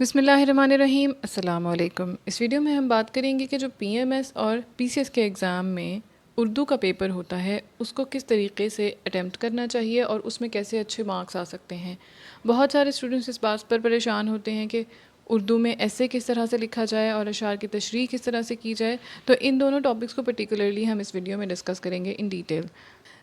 बिस्मिल्लाहिर्रहमानिर्रहीम अस्सलाम वालेकुम। इस वीडियो में हम बात करेंगे कि जो पीएमएस और पीसीएस के एग्ज़ाम में उर्दू का पेपर होता है उसको किस तरीके से अटेम्प्ट करना चाहिए और उसमें कैसे अच्छे मार्क्स आ सकते हैं। बहुत सारे स्टूडेंट्स इस बात पर परेशान होते हैं कि उर्दू में ऐसे किस तरह से लिखा जाए और अशार की तशरीह किस तरह से की जाए। तो इन दोनों टॉपिक्स को पर्टिकुलरली हम इस वीडियो में डिस्कस करेंगे इन डिटेल।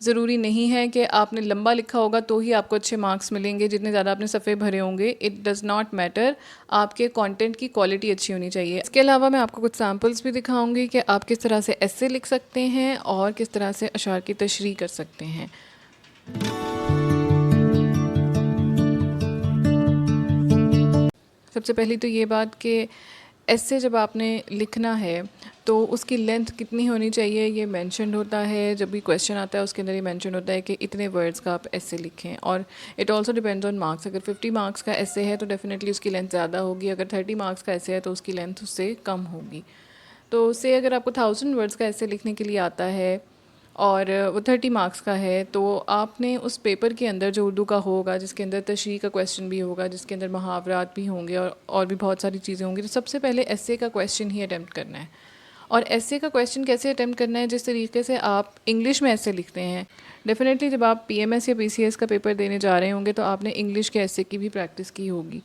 ज़रूरी नहीं है कि आपने लंबा लिखा होगा तो ही आपको अच्छे मार्क्स मिलेंगे, जितने ज़्यादा आपने सफ़े भरे होंगे। इट डज़ नॉट मैटर, आपके कंटेंट की क्वालिटी अच्छी होनी चाहिए। इसके अलावा मैं आपको कुछ सैम्पल्स भी दिखाऊंगी कि आप किस तरह से ऐसे लिख सकते हैं और किस तरह से अशार की तशरीह कर सकते हैं। सबसे पहली तो ये बात कि ऐसे जब आपने लिखना है तो उसकी लेंथ कितनी होनी चाहिए ये मेंशन होता है। जब भी क्वेश्चन आता है उसके अंदर ये मेंशन होता है कि इतने वर्ड्स का आप ऐसे लिखें। और it also depends on marks. अगर 50 मार्क्स का ऐसे है तो डेफिनेटली उसकी लेंथ ज़्यादा होगी, अगर 30 मार्क्स का ऐसे है तो उसकी लेंथ उससे कम होगी। तो से अगर आपको 1000 वर्ड्स का ऐसे लिखने के लिए आता है और वो 30 मार्क्स का है तो आपने उस पेपर के अंदर जो उर्दू का होगा, जिसके अंदर तशरीह का क्वेश्चन भी होगा, जिसके अंदर मुहावरात भी होंगे और भी बहुत सारी चीज़ें होंगी, तो सबसे पहले ऐसे का क्वेश्चन ही अटैम्प्ट करना है। और ऐसे का क्वेश्चन कैसे अटैम्प्ट करना है, जिस तरीके से आप इंग्लिश में ऐसे लिखते हैं। डेफिनेटली जब आप पीएमएस या पीसीएस का पेपर देने जा रहे होंगे तो आपने इंग्लिश के ऐसे की भी प्रैक्टिस की होगी।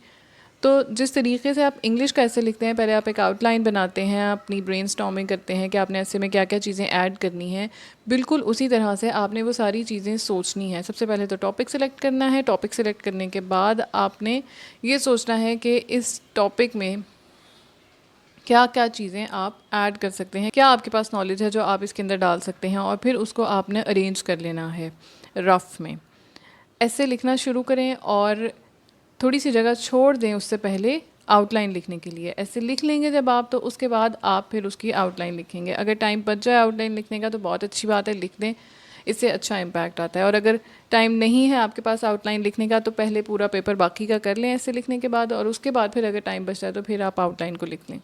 तो जिस तरीके से आप इंग्लिश का ऐसे लिखते हैं, पहले आप एक आउटलाइन बनाते हैं, अपनी ब्रेनस्टॉर्मिंग करते हैं कि आपने ऐसे में क्या क्या चीज़ें ऐड करनी हैं। बिल्कुल उसी तरह से आपने वो सारी चीज़ें सोचनी है। सबसे पहले तो टॉपिक सेलेक्ट करना है। टॉपिक सेलेक्ट करने के बाद आपने ये सोचना है कि इस टॉपिक में क्या क्या चीज़ें आप ऐड कर सकते हैं, क्या आपके पास नॉलेज है जो आप इसके अंदर डाल सकते हैं, और फिर उसको आपने अरेंज कर लेना है रफ़ में। ऐसे लिखना शुरू करें और थोड़ी सी जगह छोड़ दें उससे पहले आउटलाइन लिखने के लिए। ऐसे लिख लेंगे जब आप, तो उसके बाद आप फिर उसकी आउटलाइन लिखेंगे। अगर टाइम बच जाए आउटलाइन लिखने का तो बहुत अच्छी बात है, लिख दें, इससे अच्छा इम्पैक्ट आता है। और अगर टाइम नहीं है आपके पास आउटलाइन लिखने का तो पहले पूरा पेपर बाकी का कर लें ऐसे लिखने के बाद, और उसके बाद फिर अगर टाइम बचता है तो फिर आप आउटलाइन को लिख लें।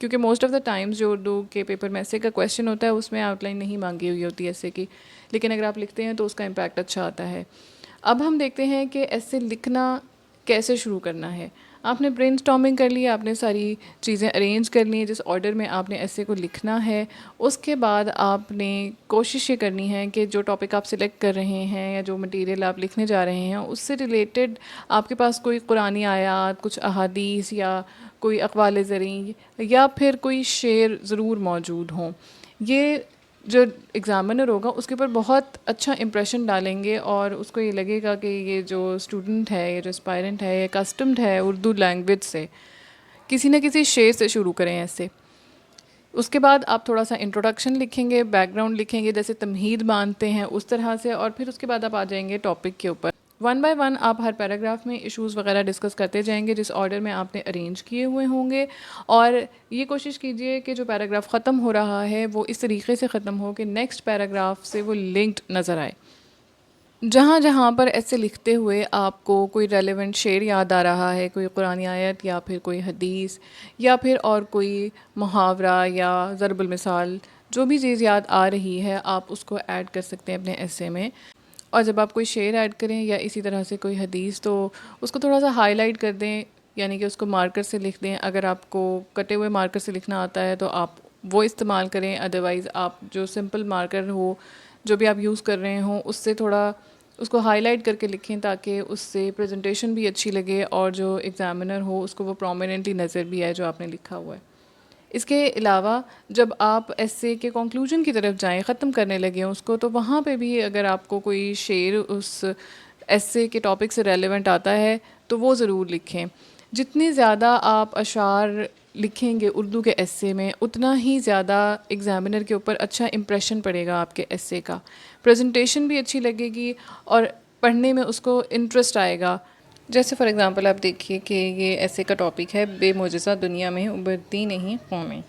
क्योंकि मोस्ट ऑफ़ द टाइम्स जो उर्दू के पेपर में ऐसे का क्वेश्चन होता है उसमें आउटलाइन नहीं मांगी हुई होती ऐसे की, लेकिन अगर आप लिखते हैं तो उसका इम्पैक्ट अच्छा आता है। अब हम देखते हैं कि ऐसे लिखना कैसे शुरू करना है। आपने ब्रेनस्टॉर्मिंग कर ली, आपने सारी चीज़ें अरेंज कर ली जिस ऑर्डर में आपने ऐसे को लिखना है। उसके बाद आपने कोशिश ये करनी है कि जो टॉपिक आप सिलेक्ट कर रहे हैं या जो मटेरियल आप लिखने जा रहे हैं उससे रिलेटेड आपके पास कोई कुरानी आयात, कुछ अहादीस या कोई अक़वाल ज़री या फिर कोई शेर ज़रूर मौजूद हों। ये जो एग्ज़ामिनर होगा उसके ऊपर बहुत अच्छा इंप्रेशन डालेंगे और उसको ये लगेगा कि ये जो स्टूडेंट है, ये जो एस्पायरेंट है, ये कस्टम्ड है उर्दू लैंग्वेज से। किसी न किसी शेर से शुरू करें ऐसे। उसके बाद आप थोड़ा सा इंट्रोडक्शन लिखेंगे, बैकग्राउंड लिखेंगे, जैसे तमहीद बांधते हैं उस तरह से, और फिर उसके बाद आप आ जाएंगे टॉपिक के ऊपर। वन बाय वन आप हर पैराग्राफ में इश्यूज़ वगैरह डिस्कस करते जाएंगे जिस ऑर्डर में आपने अरेंज किए हुए होंगे। और ये कोशिश कीजिए कि जो पैराग्राफ ख़त्म हो रहा है वो इस तरीके से ख़त्म हो कि नेक्स्ट पैराग्राफ से वो लिंक्ड नज़र आए। जहाँ जहाँ पर ऐसे लिखते हुए आपको कोई रेलेवेंट शेर याद आ रहा है, कोई कुरानी आयत या फिर कोई हदीस या फिर और कोई मुहावरा या ज़रबुल मिसाल, जो भी चीज़ याद आ रही है आप उसको ऐड कर सकते हैं अपने ऐसे में। और जब आप कोई शेर ऐड करें या इसी तरह से कोई हदीस तो उसको थोड़ा सा हाईलाइट कर दें, यानी कि उसको मार्कर से लिख दें। अगर आपको कटे हुए मार्कर से लिखना आता है तो आप वो इस्तेमाल करें, अदरवाइज़ आप जो सिंपल मार्कर हो जो भी आप यूज़ कर रहे हों उससे थोड़ा उसको हाईलाइट करके लिखें ताकि उससे प्रेजेंटेशन भी अच्छी लगे और जो एग्ज़ामिनर हो उसको वो प्रोमिनेंटली नज़र भी आए जो आपने लिखा हुआ है। इसके अलावा जब आप ऐसे के कंक्लूजन की तरफ जाएं, ख़त्म करने लगे उसको, तो वहाँ पे भी अगर आपको कोई शेर उस ऐसे के टॉपिक से रेलेवेंट आता है तो वो ज़रूर लिखें। जितनी ज़्यादा आप अशार लिखेंगे उर्दू के एस्से में उतना ही ज़्यादा एग्ज़ामिनर के ऊपर अच्छा इम्प्रेशन पड़ेगा आपके एस्से का। प्रेजेंटेशन भी अच्छी लगेगी और पढ़ने में उसको इंटरेस्ट आएगा। जैसे फॉर एग्ज़ाम्पल आप देखिए कि ये ऐसे का टॉपिक है, बेमुजिज़ा दुनिया में उभरती नहीं कौमें।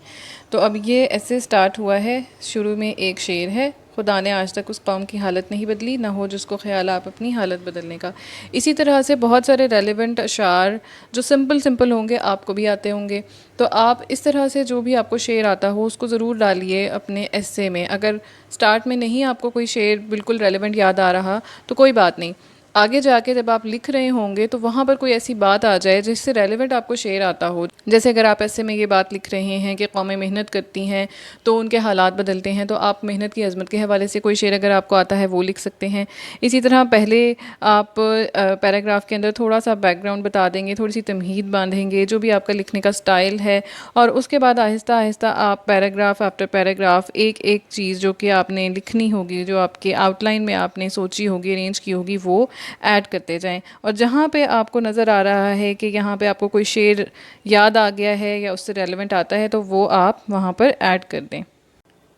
तो अब ये ऐसे स्टार्ट हुआ है, शुरू में एक शेर है, खुदा ने आज तक उस कौम की हालत नहीं बदली, ना हो जिसको ख्याल आप अपनी हालत बदलने का। इसी तरह से बहुत सारे रेलेवेंट अशार जो सिंपल सिंपल होंगे, आपको भी आते होंगे, तो आप इस तरह से जो भी आपको शेर आता हो उसको ज़रूर डालिए अपने एस्से में। अगर स्टार्ट में नहीं आपको कोई शेर बिल्कुल रेलेवेंट याद आ रहा तो कोई बात नहीं, आगे जाके जब आप लिख रहे होंगे तो वहाँ पर कोई ऐसी बात आ जाए जिससे रेलेवेंट आपको शेर आता हो। जैसे अगर आप ऐसे में ये बात लिख रहे हैं कि कौमें मेहनत करती हैं तो उनके हालात बदलते हैं, तो आप मेहनत की अज़मत के हवाले से कोई शेर अगर आपको आता है वो लिख सकते हैं। इसी तरह पहले आप पैराग्राफ के अंदर थोड़ा सा बैकग्राउंड बता देंगे, थोड़ी सी तमहीद बांधेंगे, जो भी आपका लिखने का स्टाइल है, और उसके बाद आहिस्ता आहिस्ता आप पैराग्राफ आफ्टर पैराग्राफ एक एक चीज़ जो कि आपने लिखनी होगी, जो आपके आउटलाइन में आपने सोची होगी, अरेंज की होगी, वो ऐड करते जाएं। और जहाँ पे आपको नज़र आ रहा है कि यहाँ पे आपको कोई शेर याद आ गया है या उससे रेलेवेंट आता है तो वो आप वहाँ पर ऐड कर दें।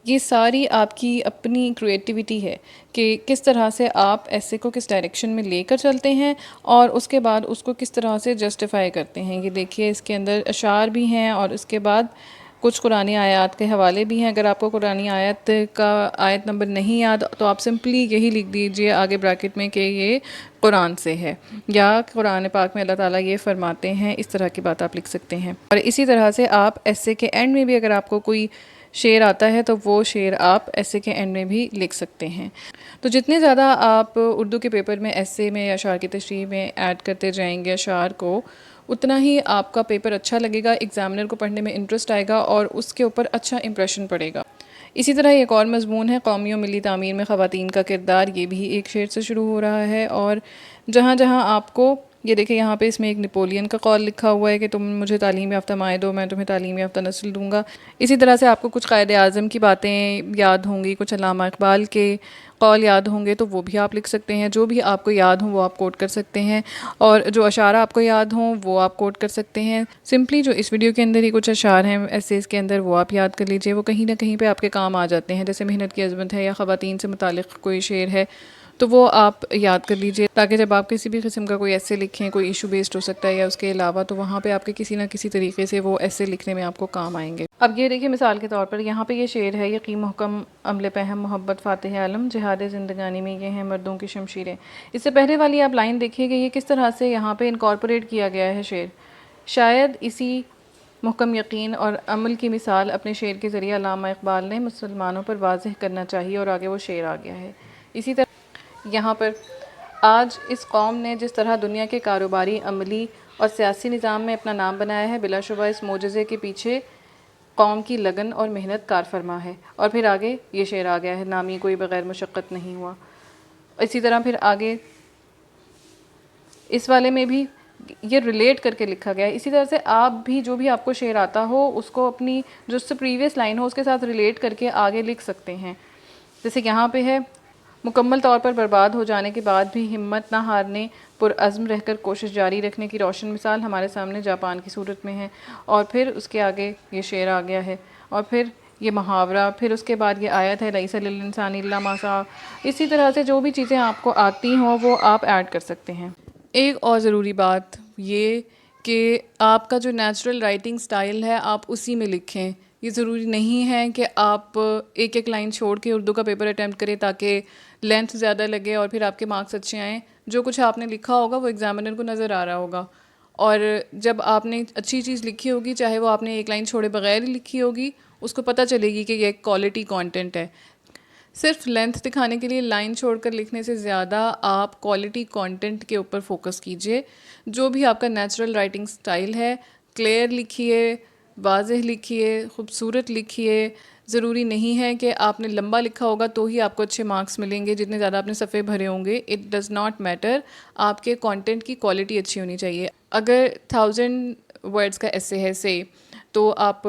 ये सारी आपकी अपनी क्रिएटिविटी है कि किस तरह से आप ऐसे को किस डायरेक्शन में लेकर चलते हैं और उसके बाद उसको किस तरह से जस्टिफाई करते हैं। ये देखिए इसके अंदर अशार भी हैं और उसके बाद कुछ कुरानी आयत के हवाले भी हैं। अगर आपको कुरानी आयत का आयत नंबर नहीं याद तो आप सिंपली यही लिख दीजिए आगे ब्रैकेट में कि ये कुरान से है, या कुरान पाक में अल्लाह ताला ये फरमाते हैं, इस तरह की बात आप लिख सकते हैं। और इसी तरह से आप ऐसे के एंड में भी अगर आपको कोई शेर आता है तो वो शेर आप ऐसे के एंड में भी लिख सकते हैं। तो जितने ज़्यादा आप उर्दू के पेपर में ऐसे में या अशार की तशरीह में ऐड करते जाएंगे अशार को, उतना ही आपका पेपर अच्छा लगेगा, एग्ज़ामिनर को पढ़ने में इंटरेस्ट आएगा और उसके ऊपर अच्छा इंप्रेशन पड़ेगा। इसी तरह एक और मज़मून है कौमी और मिली तामीर में ख़वातीन का किरदार। ये भी एक शेर से शुरू हो रहा है और जहाँ जहाँ आपको ये देखिए यहाँ पे इसमें एक नेपोलियन का कॉल लिखा हुआ है कि तुम मुझे तालीम याफ्ता माए दो, मैं तुम्हें तालीम याफ्ता नस्ल दूँगा। इसी तरह से आपको कुछ कायदे आज़म की बातें याद होंगी, कुछ अल्लामा इक़बाल के कॉल याद होंगे तो वो भी आप लिख सकते हैं। जो भी आपको याद हो वो आप कोट कर सकते हैं और जो अशारा आपको याद हों वो आप कोट कर सकते हैं। सिंपली जो इस वीडियो के अंदर ही कुछ अशार हैं ऐसे इसके अंदर, वो आप याद कर लीजिए, वो कहीं ना कहीं पे आपके काम आ जाते हैं। जैसे मेहनत की अज़मत है या ख़वातीन से मुतालिक कोई शेर है तो वो आप याद कर लीजिए, ताकि जब आप किसी भी किस्म का कोई ऐसे लिखें, कोई इशू बेस्ड हो सकता है या उसके अलावा, तो वहाँ पे आपके किसी ना किसी तरीके से वो ऐसे लिखने में आपको काम आएंगे। अब ये देखिए मिसाल के तौर पर यहाँ पे ये शेर है, यकीन महकम अमले पहम मोहब्बत फ़ातिह आलम जिहाद ज़िंदगानी में ये हैं मर्दों की शमशीरें। इससे पहले वाली आप लाइन देखिए कि ये किस तरह से यहाँ पर इनकॉर्पोरेट किया गया है शेर। शायद इसी मुहकम यकीन और अमल की मिसाल अपने शेर के ज़रिए अल्लामा इक़बाल ने मुसलमानों पर वाज़ेह करना चाहिए, और आगे वो शेर आ गया है। इसी तरह यहाँ पर आज इस कौम ने जिस तरह दुनिया के कारोबारी, अमली और सियासी निज़ाम में अपना नाम बनाया है, बिलाशुबा इस मोजज़े के पीछे कौम की लगन और मेहनत कार फरमा है। और फिर आगे ये शेर आ गया है, नामी कोई बग़ैर मुशक्क़त नहीं हुआ। इसी तरह फिर आगे इस वाले में भी ये रिलेट करके लिखा गया है। इसी तरह से आप भी जो भी आपको शेर आता हो उसको अपनी जो उससे प्रीवियस लाइन हो उसके साथ रिलेट करके आगे लिख सकते हैं। जैसे यहाँ पे है, मुकम्मल तौर पर बर्बाद हो जाने के बाद भी हिम्मत ना हारने, पुरअज़्म रहकर कोशिश जारी रखने की रोशन मिसाल हमारे सामने जापान की सूरत में है। और फिर उसके आगे ये शेर आ गया है और फिर ये मुहावरा, फिर उसके बाद ये आयत है लईसा लिल इंसानी इल्ला मा सआ। इसी तरह से जो भी चीज़ें आपको आती हों वो आप ऐड कर सकते हैं। एक और ज़रूरी बात ये कि आपका जो नेचुरल राइटिंग स्टाइल है आप उसी में लिखें। ये ज़रूरी नहीं है कि आप एक एक लाइन छोड़ के उर्दू का पेपर अटैम्प्ट करें ताकि लेंथ ज़्यादा लगे और फिर आपके मार्क्स अच्छे आएँ। जो कुछ आपने लिखा होगा वो एग्ज़ामिनर को नज़र आ रहा होगा, और जब आपने अच्छी चीज़ लिखी होगी, चाहे वो आपने एक लाइन छोड़े बगैर ही लिखी होगी, उसको पता चलेगी कि ये क्वालिटी कंटेंट है। सिर्फ लेंथ दिखाने के लिए लाइन छोड़कर लिखने से ज़्यादा आप क्वालिटी कंटेंट के ऊपर फोकस कीजिए। जो भी आपका नेचुरल राइटिंग स्टाइल है, क्लियर लिखिए, वाज़ेह लिखिए, खूबसूरत लिखिए। ज़रूरी नहीं है कि आपने लंबा लिखा होगा तो ही आपको अच्छे मार्क्स मिलेंगे, जितने ज़्यादा आपने सफ़े भरे होंगे। इट डज़ नॉट मैटर, आपके कंटेंट की क्वालिटी अच्छी होनी चाहिए। अगर 1000 वर्ड्स का ऐसे है से, तो आप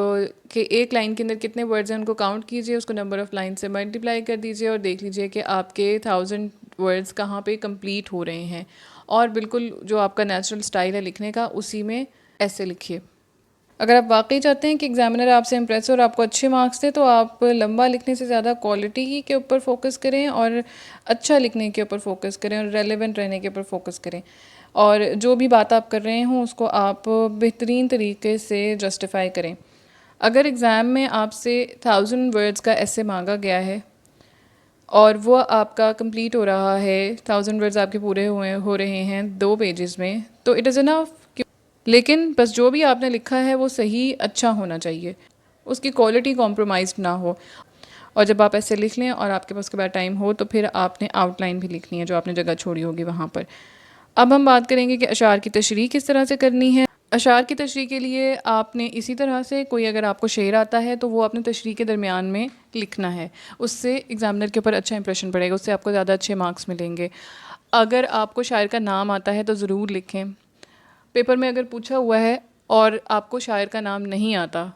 के एक लाइन के अंदर कितने वर्ड्स हैं उनको काउंट कीजिए, उसको नंबर ऑफ़ लाइन से मल्टीप्लाई कर दीजिए और देख लीजिए कि आपके 1000 वर्ड्स कहाँ पे कंप्लीट हो रहे हैं। और बिल्कुल जो आपका नेचुरल स्टाइल है लिखने का, उसी में ऐसे लिखिए। अगर आप वाकई चाहते हैं कि एग्ज़ामिनर आपसे इम्प्रेस हो और आपको अच्छे मार्क्स दें, तो आप लंबा लिखने से ज़्यादा क्वालिटी के ऊपर फोकस करें और अच्छा लिखने के ऊपर फोकस करें और रेलेवेंट रहने के ऊपर फोकस करें। और जो भी बात आप कर रहे हों उसको आप बेहतरीन तरीके से जस्टिफाई करें। अगर एग्ज़ाम में आपसे 1000 वर्ड्स का ऐसे मांगा गया है और वो आपका कंप्लीट हो रहा है, 1000 वर्ड्स आपके पूरे हो रहे हैं 2 पेजेस में, तो इट इज़ इनफ। लेकिन बस जो भी आपने लिखा है वो सही अच्छा होना चाहिए, उसकी क्वालिटी कॉम्प्रोमाइज़ ना हो। और जब आप ऐसे लिख लें और आपके पास उसके बाद टाइम हो तो फिर आपने आउटलाइन भी लिखनी है जो आपने जगह छोड़ी होगी वहाँ पर। अब हम बात करेंगे कि अशार की तशरीह किस तरह से करनी है। अशार की तशरीह के लिए आपने इसी तरह से कोई अगर आपको शेर आता है तो वो आपने तशरीह के दरमियान में लिखना है, उससे एग्ज़ामिनर के ऊपर अच्छा इंप्रेशन पड़ेगा, उससे आपको ज़्यादा अच्छे मार्क्स मिलेंगे। अगर आपको शायर का नाम आता है तो ज़रूर लिखें। पेपर में अगर पूछा हुआ है और आपको शायर का नाम नहीं आता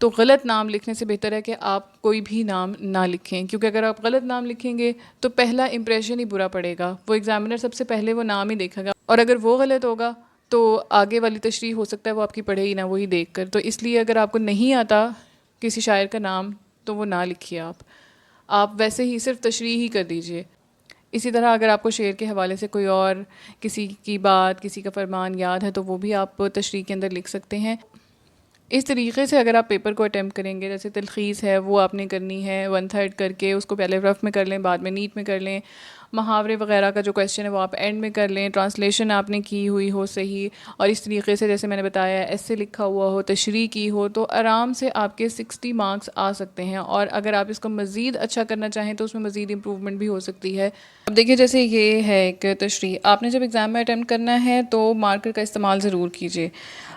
तो गलत नाम लिखने से बेहतर है कि आप कोई भी नाम ना लिखें, क्योंकि अगर आप गलत नाम लिखेंगे तो पहला इंप्रेशन ही बुरा पड़ेगा। वो एग्ज़ामिनर सबसे पहले वो नाम ही देखेगा और अगर वो गलत होगा तो आगे वाली तशरीह हो सकता है वो आपकी पढ़े ही ना, वही देख कर। तो इसलिए अगर आपको नहीं आता किसी शायर का नाम तो वो ना लिखिए, आप वैसे ही सिर्फ तशरीह ही कर दीजिए। इसी तरह अगर आपको शेर के हवाले से कोई और किसी की बात, किसी का फरमान याद है तो वो भी आप तशरीह के अंदर लिख सकते हैं। इस तरीके से अगर आप पेपर को अटैम्प्ट करेंगे, जैसे तलखीस है वो आपने करनी है 1/3 करके, उसको पहले रफ में कर लें, बाद में नीट में कर लें। मुहावरे वगैरह का जो क्वेश्चन है वो आप एंड में कर लें। ट्रांसलेशन आपने की हुई हो सही, और इस तरीके से जैसे मैंने बताया ऐसे लिखा हुआ हो, तशरीह की हो, तो आराम से आपके 60 मार्क्स आ सकते हैं। और अगर आप इसको मज़ीद अच्छा करना चाहें तो उसमें मज़ीद इम्प्रूवमेंट भी हो सकती है। अब देखिए जैसे ये है एक तशरीह, आपने जब एग्ज़ाम में अटैम्प्ट करना है तो मार्कर का इस्तेमाल ज़रूर कीजिए।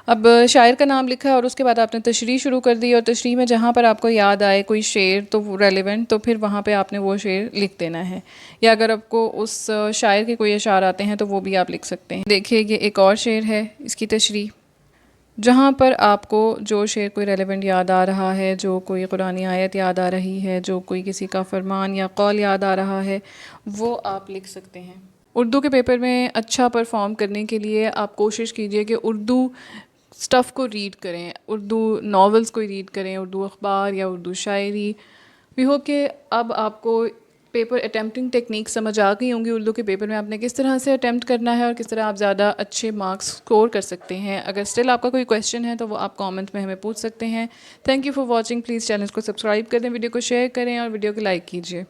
अब शायर का नाम लिखा और उसके बाद आपने तशरीह शुरू कर दी, और तशरीह में जहाँ पर आपको याद आए कोई शेर तो रेलेवेंट, तो फिर वहाँ पे आपने वो शेर लिख देना है। या अगर आपको उस शायर के कोई अशार आते हैं तो वो भी आप लिख सकते हैं। देखिए ये एक और शेर है, इसकी तशरीह, जहाँ पर आपको जो शेर कोई रेलेवेंट याद आ रहा है, जो कोई कुरानी आयत याद आ रही है, जो कोई किसी का फरमान या कौल याद आ रहा है, वो आप लिख सकते हैं। उर्दू के पेपर में अच्छा परफॉर्म करने के लिए आप कोशिश कीजिए कि उर्दू स्टफ़ को रीड करें, उर्दू नॉवेल्स को रीड करें, उर्दू अखबार या उर्दू शायरी। वी होप कि अब आपको पेपर अटैम्प्टिंग टेक्निक समझ आ गई होंगी। उर्दू के पेपर में आपने किस तरह से अटैम्प्ट करना है और किस तरह आप ज़्यादा अच्छे मार्क्स स्कोर कर सकते हैं। अगर स्टिल आपका कोई क्वेश्चन है तो वो आप कमेंट में हमें पूछ सकते हैं। Thank you for watching. Please channel को सब्सक्राइब कर दें, वीडियो को शेयर करें और वीडियो को लाइक कीजिए।